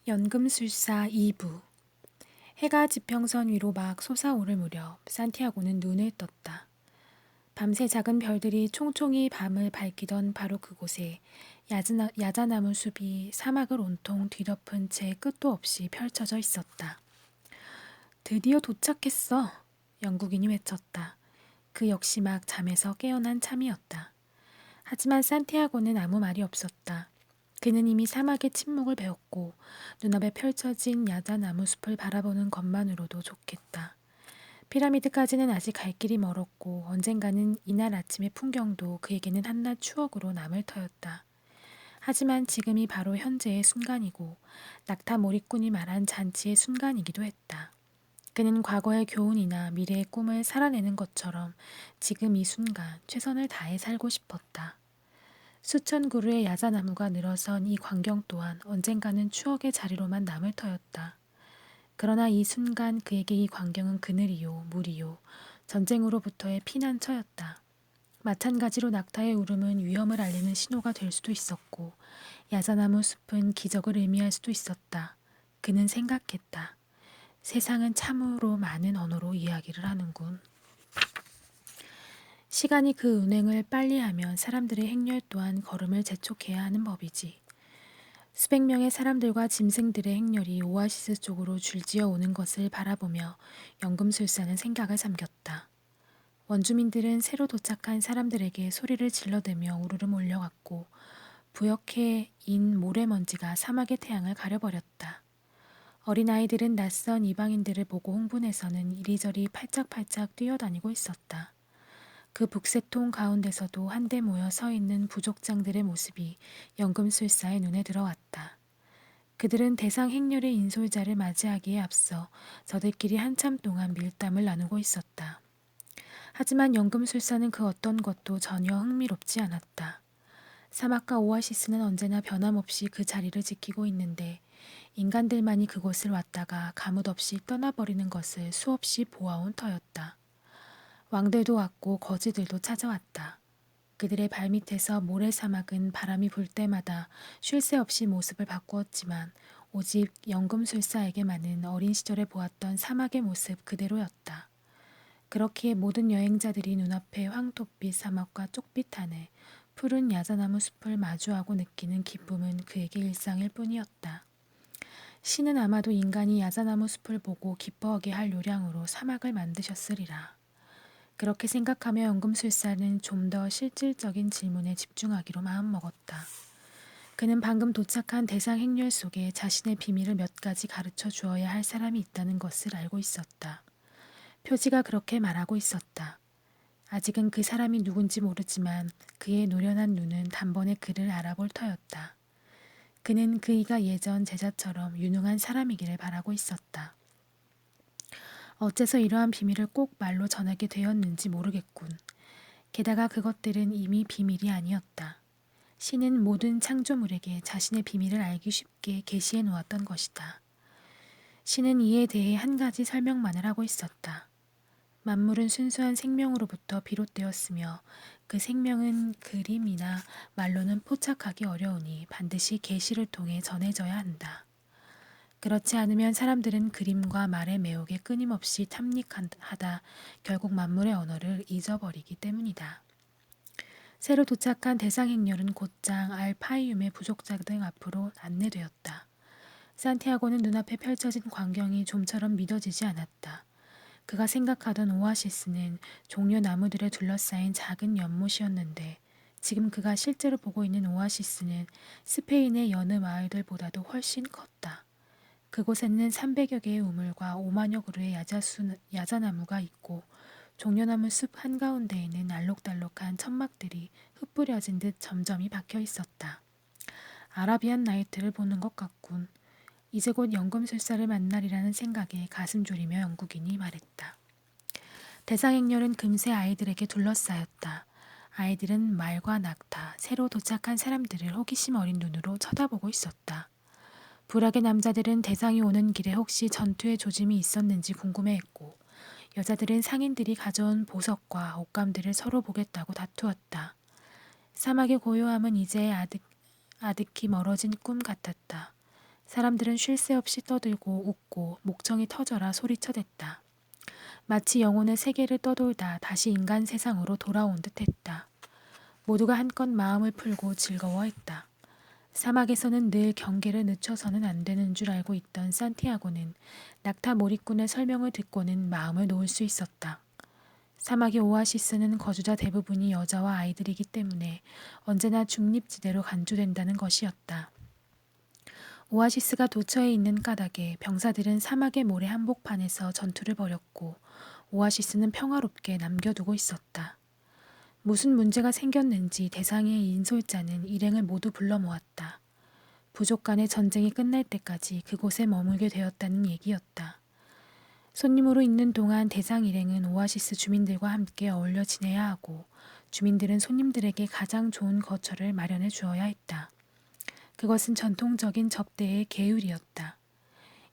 연금술사 2부. 해가 지평선 위로 막 솟아오를 무렵 산티아고는 눈을 떴다. 밤새 작은 별들이 총총히 밤을 밝히던 바로 그곳에 야자나무 숲이 사막을 온통 뒤덮은 채 끝도 없이 펼쳐져 있었다. 드디어 도착했어. 영국인이 외쳤다. 그 역시 막 잠에서 깨어난 참이었다. 하지만 산티아고는 아무 말이 없었다. 그는 이미 사막의 침묵을 배웠고 눈앞에 펼쳐진 야자나무 숲을 바라보는 것만으로도 좋겠다. 피라미드까지는 아직 갈 길이 멀었고 언젠가는 이날 아침의 풍경도 그에게는 한낱 추억으로 남을 터였다. 하지만 지금이 바로 현재의 순간이고 낙타 몰입꾼이 말한 잔치의 순간이기도 했다. 그는 과거의 교훈이나 미래의 꿈을 살아내는 것처럼 지금 이 순간 최선을 다해 살고 싶었다. 수천 그루의 야자나무가 늘어선 이 광경 또한 언젠가는 추억의 자리로만 남을 터였다. 그러나 이 순간 그에게 이 광경은 그늘이요, 물이요, 전쟁으로부터의 피난처였다. 마찬가지로 낙타의 울음은 위험을 알리는 신호가 될 수도 있었고 야자나무 숲은 기적을 의미할 수도 있었다. 그는 생각했다. 세상은 참으로 많은 언어로 이야기를 하는군. 시간이 그 운행을 빨리 하면 사람들의 행렬 또한 걸음을 재촉해야 하는 법이지. 수백 명의 사람들과 짐승들의 행렬이 오아시스 쪽으로 줄지어 오는 것을 바라보며 연금술사는 생각을 삼켰다. 원주민들은 새로 도착한 사람들에게 소리를 질러대며 우르르 몰려갔고 부옇게 인 모래먼지가 사막의 태양을 가려버렸다. 어린아이들은 낯선 이방인들을 보고 흥분해서는 이리저리 팔짝팔짝 뛰어다니고 있었다. 그 북새통 가운데서도 한데 모여 서 있는 부족장들의 모습이 연금술사의 눈에 들어왔다. 그들은 대상 행렬의 인솔자를 맞이하기에 앞서 저들끼리 한참 동안 밀담을 나누고 있었다. 하지만 연금술사는 그 어떤 것도 전혀 흥미롭지 않았다. 사막과 오아시스는 언제나 변함없이 그 자리를 지키고 있는데 인간들만이 그곳을 왔다가 가뭇없이 떠나버리는 것을 수없이 보아온 터였다. 왕들도 왔고 거지들도 찾아왔다. 그들의 발밑에서 모래사막은 바람이 불 때마다 쉴 새 없이 모습을 바꾸었지만 오직 연금술사에게만은 어린 시절에 보았던 사막의 모습 그대로였다. 그렇기에 모든 여행자들이 눈앞에 황토빛 사막과 쪽빛 하늘, 푸른 야자나무 숲을 마주하고 느끼는 기쁨은 그에게 일상일 뿐이었다. 신은 아마도 인간이 야자나무 숲을 보고 기뻐하게 할 요량으로 사막을 만드셨으리라. 그렇게 생각하며 연금술사는 좀 더 실질적인 질문에 집중하기로 마음먹었다. 그는 방금 도착한 대상 행렬 속에 자신의 비밀을 몇 가지 가르쳐 주어야 할 사람이 있다는 것을 알고 있었다. 표지가 그렇게 말하고 있었다. 아직은 그 사람이 누군지 모르지만 그의 노련한 눈은 단번에 그를 알아볼 터였다. 그는 그이가 예전 제자처럼 유능한 사람이기를 바라고 있었다. 어째서 이러한 비밀을 꼭 말로 전하게 되었는지 모르겠군. 게다가 그것들은 이미 비밀이 아니었다. 신은 모든 창조물에게 자신의 비밀을 알기 쉽게 계시해 놓았던 것이다. 신은 이에 대해 한 가지 설명만을 하고 있었다. 만물은 순수한 생명으로부터 비롯되었으며 그 생명은 그림이나 말로는 포착하기 어려우니 반드시 계시를 통해 전해져야 한다. 그렇지 않으면 사람들은 그림과 말의 매혹에 끊임없이 탐닉하다 결국 만물의 언어를 잊어버리기 때문이다. 새로 도착한 대상 행렬은 곧장 알파이움의 부족자 등 앞으로 안내되었다. 산티아고는 눈앞에 펼쳐진 광경이 좀처럼 믿어지지 않았다. 그가 생각하던 오아시스는 종려 나무들에 둘러싸인 작은 연못이었는데 지금 그가 실제로 보고 있는 오아시스는 스페인의 여느 마을들보다도 훨씬 컸다. 그곳에는 300여 개의 우물과 5만여 그루의 야자나무가 있고 종려나무 숲 한가운데에는 알록달록한 천막들이 흩뿌려진 듯 점점이 박혀 있었다. 아라비안 나이트를 보는 것 같군. 이제 곧 연금술사를 만나리라는 생각에 가슴 졸이며 영국인이 말했다. 대상행렬은 금세 아이들에게 둘러싸였다. 아이들은 말과 낙타, 새로 도착한 사람들을 호기심 어린 눈으로 쳐다보고 있었다. 부락의 남자들은 대상이 오는 길에 혹시 전투의 조짐이 있었는지 궁금해했고 여자들은 상인들이 가져온 보석과 옷감들을 서로 보겠다고 다투었다. 사막의 고요함은 이제 아득히 멀어진 꿈 같았다. 사람들은 쉴 새 없이 떠들고 웃고 목청이 터져라 소리쳐댔다. 마치 영혼의 세계를 떠돌다 다시 인간 세상으로 돌아온 듯 했다. 모두가 한껏 마음을 풀고 즐거워했다. 사막에서는 늘 경계를 늦춰서는 안 되는 줄 알고 있던 산티아고는 낙타 몰입꾼의 설명을 듣고는 마음을 놓을 수 있었다. 사막의 오아시스는 거주자 대부분이 여자와 아이들이기 때문에 언제나 중립지대로 간주된다는 것이었다. 오아시스가 도처에 있는 까닭에 병사들은 사막의 모래 한복판에서 전투를 벌였고 오아시스는 평화롭게 남겨두고 있었다. 무슨 문제가 생겼는지 대상의 인솔자는 일행을 모두 불러 모았다. 부족 간의 전쟁이 끝날 때까지 그곳에 머물게 되었다는 얘기였다. 손님으로 있는 동안 대상 일행은 오아시스 주민들과 함께 어울려 지내야 하고 주민들은 손님들에게 가장 좋은 거처를 마련해 주어야 했다. 그것은 전통적인 접대의 계율이었다.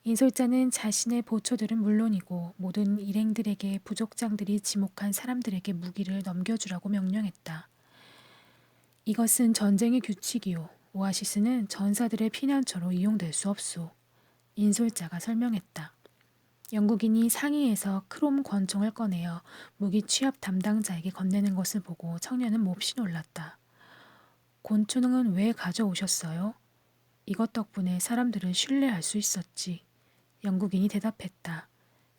인솔자는 자신의 보초들은 물론이고 모든 일행들에게 부족장들이 지목한 사람들에게 무기를 넘겨주라고 명령했다. 이것은 전쟁의 규칙이요. 오아시스는 전사들의 피난처로 이용될 수 없소. 인솔자가 설명했다. 영국인이 상의에서 크롬 권총을 꺼내어 무기 취합 담당자에게 건네는 것을 보고 청년은 몹시 놀랐다. 권총은 왜 가져오셨어요? 이것 덕분에 사람들을 신뢰할 수 있었지. 영국인이 대답했다.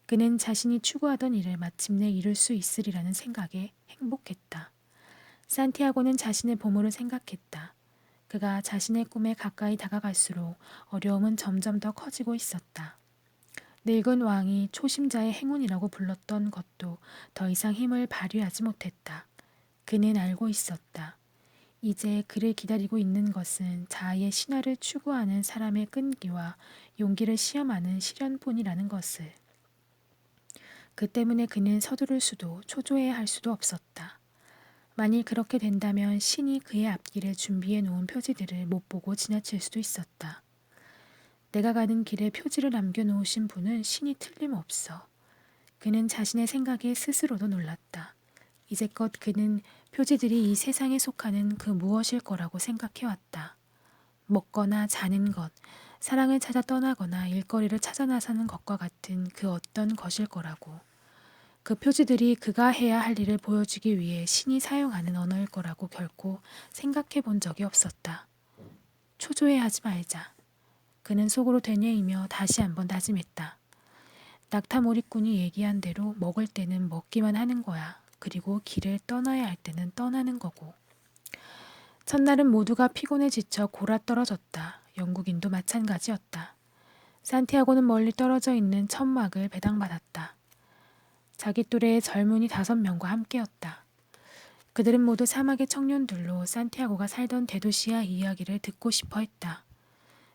그는 자신이 추구하던 일을 마침내 이룰 수 있으리라는 생각에 행복했다. 산티아고는 자신의 보물을 생각했다. 그가 자신의 꿈에 가까이 다가갈수록 어려움은 점점 더 커지고 있었다. 늙은 왕이 초심자의 행운이라고 불렀던 것도 더 이상 힘을 발휘하지 못했다. 그는 알고 있었다. 이제 그를 기다리고 있는 것은 자아의 신화를 추구하는 사람의 끈기와 용기를 시험하는 시련뿐이라는 것을. 그 때문에 그는 서두를 수도 초조해야 할 수도 없었다. 만일 그렇게 된다면 신이 그의 앞길에 준비해 놓은 표지들을 못 보고 지나칠 수도 있었다. 내가 가는 길에 표지를 남겨놓으신 분은 신이 틀림없어. 그는 자신의 생각에 스스로도 놀랐다. 이제껏 그는 표지들이 이 세상에 속하는 그 무엇일 거라고 생각해왔다. 먹거나 자는 것, 사랑을 찾아 떠나거나 일거리를 찾아 나서는 것과 같은 그 어떤 것일 거라고. 그 표지들이 그가 해야 할 일을 보여주기 위해 신이 사용하는 언어일 거라고 결코 생각해 본 적이 없었다. 초조해하지 말자. 그는 속으로 되뇌이며 다시 한번 다짐했다. 낙타몰이꾼이 얘기한 대로 먹을 때는 먹기만 하는 거야. 그리고 길을 떠나야 할 때는 떠나는 거고. 첫날은 모두가 피곤에 지쳐 골아 떨어졌다. 영국인도 마찬가지였다. 산티아고는 멀리 떨어져 있는 천막을 배당받았다. 자기 또래의 젊은이 5명과 함께였다. 그들은 모두 사막의 청년들로 산티아고가 살던 대도시아 이야기를 듣고 싶어 했다.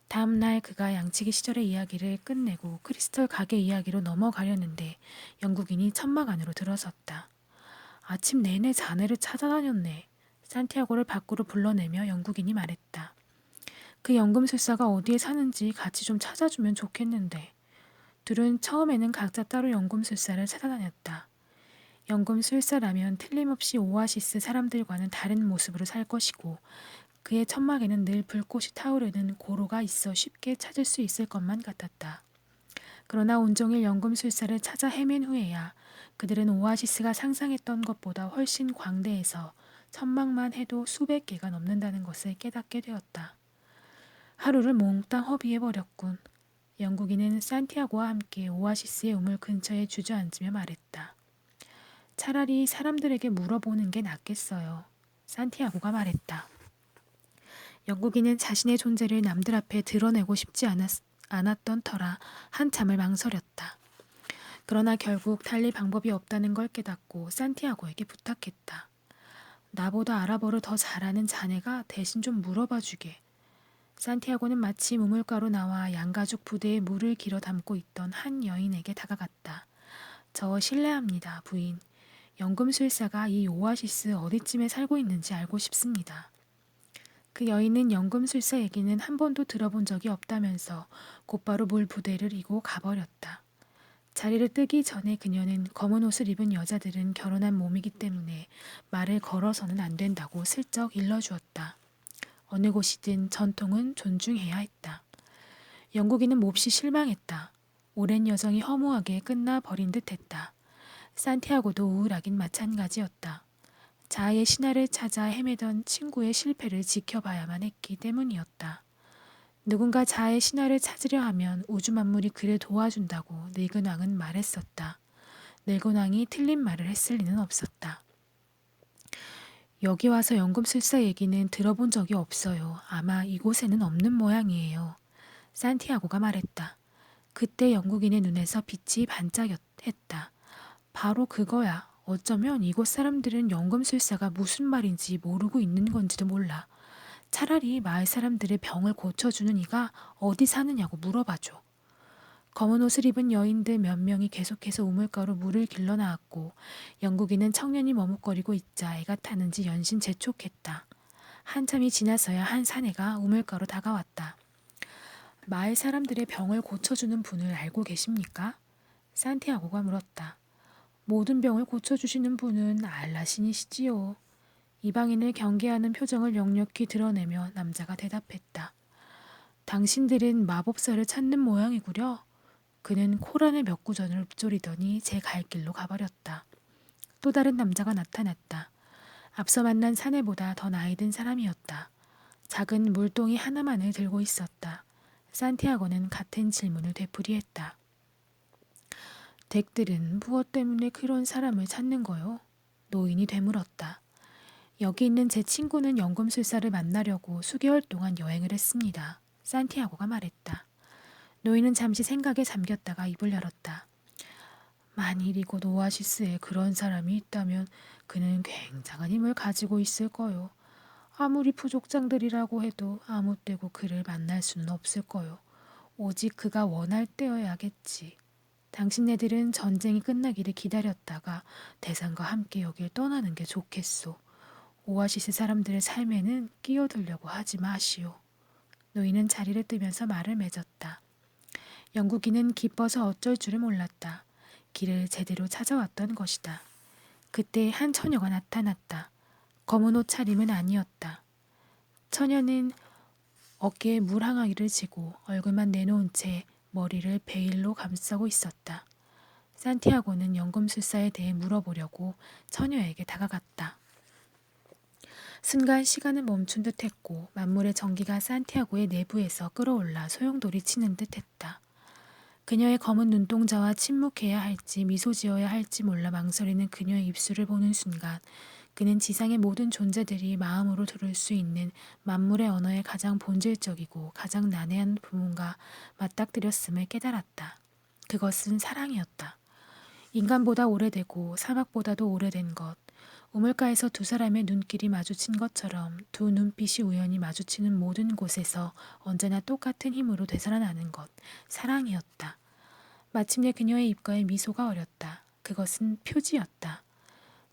다음 날 그가 양치기 시절의 이야기를 끝내고 크리스털 가게 이야기로 넘어가려는데 영국인이 천막 안으로 들어섰다. 아침 내내 자네를 찾아다녔네. 산티아고를 밖으로 불러내며 영국인이 말했다. 그 연금술사가 어디에 사는지 같이 좀 찾아주면 좋겠는데. 둘은 처음에는 각자 따로 연금술사를 찾아다녔다. 연금술사라면 틀림없이 오아시스 사람들과는 다른 모습으로 살 것이고 그의 천막에는 늘 불꽃이 타오르는 고로가 있어 쉽게 찾을 수 있을 것만 같았다. 그러나 온종일 연금술사를 찾아 헤맨 후에야 그들은 오아시스가 상상했던 것보다 훨씬 광대해서 천막만 해도 수백 개가 넘는다는 것을 깨닫게 되었다. 하루를 몽땅 허비해버렸군. 영국인은 산티아고와 함께 오아시스의 우물 근처에 주저앉으며 말했다. 차라리 사람들에게 물어보는 게 낫겠어요. 산티아고가 말했다. 영국인은 자신의 존재를 남들 앞에 드러내고 싶지 않았던 터라 한참을 망설였다. 그러나 결국 달리 방법이 없다는 걸 깨닫고 산티아고에게 부탁했다. 나보다 아랍어를 더 잘하는 자네가 대신 좀 물어봐 주게. 산티아고는 마침 우물가로 나와 양가죽 부대에 물을 길어 담고 있던 한 여인에게 다가갔다. 저 실례합니다, 부인. 연금술사가 이 오아시스 어디쯤에 살고 있는지 알고 싶습니다. 그 여인은 연금술사 얘기는 한 번도 들어본 적이 없다면서 곧바로 물 부대를 이고 가버렸다. 자리를 뜨기 전에 그녀는 검은 옷을 입은 여자들은 결혼한 몸이기 때문에 말을 걸어서는 안 된다고 슬쩍 일러주었다. 어느 곳이든 전통은 존중해야 했다. 영국인은 몹시 실망했다. 오랜 여정이 허무하게 끝나 버린 듯했다. 산티아고도 우울하긴 마찬가지였다. 자아의 신화를 찾아 헤매던 친구의 실패를 지켜봐야만 했기 때문이었다. 누군가 자아의 신화를 찾으려 하면 우주 만물이 그를 도와준다고 늙은 왕은 말했었다. 늙은 왕이 틀린 말을 했을 리는 없었다. 여기 와서 연금술사 얘기는 들어본 적이 없어요. 아마 이곳에는 없는 모양이에요. 산티아고가 말했다. 그때 영국인의 눈에서 빛이 반짝했다. 바로 그거야. 어쩌면 이곳 사람들은 연금술사가 무슨 말인지 모르고 있는 건지도 몰라. 차라리 마을 사람들의 병을 고쳐주는 이가 어디 사느냐고 물어봐줘. 검은 옷을 입은 여인들 몇 명이 계속해서 우물가로 물을 길러 나왔고 영국인은 청년이 머뭇거리고 있자 애가 타는지 연신 재촉했다. 한참이 지나서야 한 사내가 우물가로 다가왔다. 마을 사람들의 병을 고쳐주는 분을 알고 계십니까? 산티아고가 물었다. 모든 병을 고쳐주시는 분은 알라신이시지요. 이방인을 경계하는 표정을 역력히 드러내며 남자가 대답했다. 당신들은 마법사를 찾는 모양이구려. 그는 코란의 몇 구전을 읊조리더니 제 갈 길로 가버렸다. 또 다른 남자가 나타났다. 앞서 만난 사내보다 더 나이 든 사람이었다. 작은 물동이 하나만을 들고 있었다. 산티아고는 같은 질문을 되풀이했다. 댁들은 무엇 때문에 그런 사람을 찾는 거요? 노인이 되물었다. 여기 있는 제 친구는 연금술사를 만나려고 수개월 동안 여행을 했습니다. 산티아고가 말했다. 노인은 잠시 생각에 잠겼다가 입을 열었다. 만일 이곳 오아시스에 그런 사람이 있다면 그는 굉장한 힘을 가지고 있을 거요. 아무리 부족장들이라고 해도 아무 때고 그를 만날 수는 없을 거요. 오직 그가 원할 때여야겠지. 당신네들은 전쟁이 끝나기를 기다렸다가 대상과 함께 여길 떠나는 게 좋겠소. 오아시스 사람들의 삶에는 끼어들려고 하지 마시오. 노인은 자리를 뜨면서 말을 맺었다. 영국인은 기뻐서 어쩔 줄을 몰랐다. 길을 제대로 찾아왔던 것이다. 그때 한 처녀가 나타났다. 검은 옷 차림은 아니었다. 처녀는 어깨에 물항아리를 지고 얼굴만 내놓은 채 머리를 베일로 감싸고 있었다. 산티아고는 연금술사에 대해 물어보려고 처녀에게 다가갔다. 순간 시간은 멈춘 듯했고 만물의 전기가 산티아고의 내부에서 끌어올라 소용돌이 치는 듯했다. 그녀의 검은 눈동자와 침묵해야 할지 미소 지어야 할지 몰라 망설이는 그녀의 입술을 보는 순간 그는 지상의 모든 존재들이 마음으로 들을 수 있는 만물의 언어의 가장 본질적이고 가장 난해한 부분과 맞닥뜨렸음을 깨달았다. 그것은 사랑이었다. 인간보다 오래되고 사막보다도 오래된 것, 우물가에서 두 사람의 눈길이 마주친 것처럼 두 눈빛이 우연히 마주치는 모든 곳에서 언제나 똑같은 힘으로 되살아나는 것, 사랑이었다. 마침내 그녀의 입가에 미소가 어렸다. 그것은 표지였다.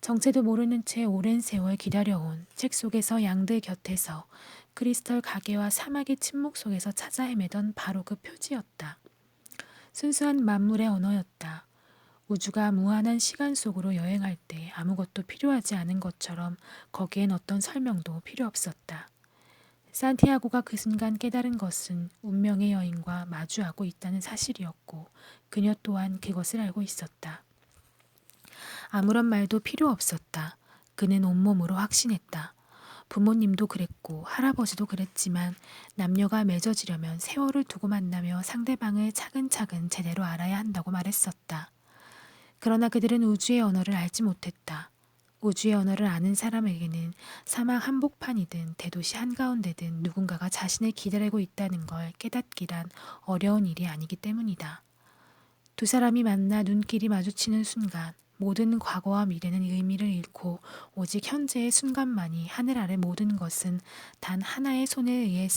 정체도 모르는 채 오랜 세월 기다려온 책 속에서 양들 곁에서 크리스털 가게와 사막의 침묵 속에서 찾아 헤매던 바로 그 표지였다. 순수한 만물의 언어였다. 우주가 무한한 시간 속으로 여행할 때 아무것도 필요하지 않은 것처럼 거기엔 어떤 설명도 필요 없었다. 산티아고가 그 순간 깨달은 것은 운명의 여인과 마주하고 있다는 사실이었고 그녀 또한 그것을 알고 있었다. 아무런 말도 필요 없었다. 그는 온몸으로 확신했다. 부모님도 그랬고 할아버지도 그랬지만 남녀가 맺어지려면 세월을 두고 만나며 상대방을 차근차근 제대로 알아야 한다고 말했었다. 그러나 그들은 우주의 언어를 알지 못했다. 우주의 언어를 아는 사람에게는 사막 한복판이든 대도시 한가운데든 누군가가 자신을 기다리고 있다는 걸 깨닫기란 어려운 일이 아니기 때문이다. 두 사람이 만나 눈길이 마주치는 순간 모든 과거와 미래는 의미를 잃고 오직 현재의 순간만이 하늘 아래 모든 것은 단 하나의 손에 의해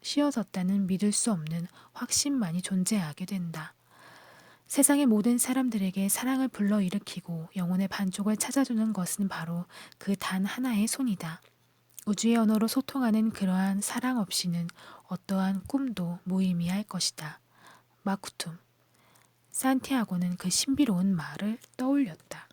씌어졌다는 믿을 수 없는 확신만이 존재하게 된다. 세상의 모든 사람들에게 사랑을 불러일으키고 영혼의 반쪽을 찾아주는 것은 바로 그 단 하나의 손이다. 우주의 언어로 소통하는 그러한 사랑 없이는 어떠한 꿈도 무의미할 것이다. 마쿠툼. 산티아고는 그 신비로운 말을 떠올렸다.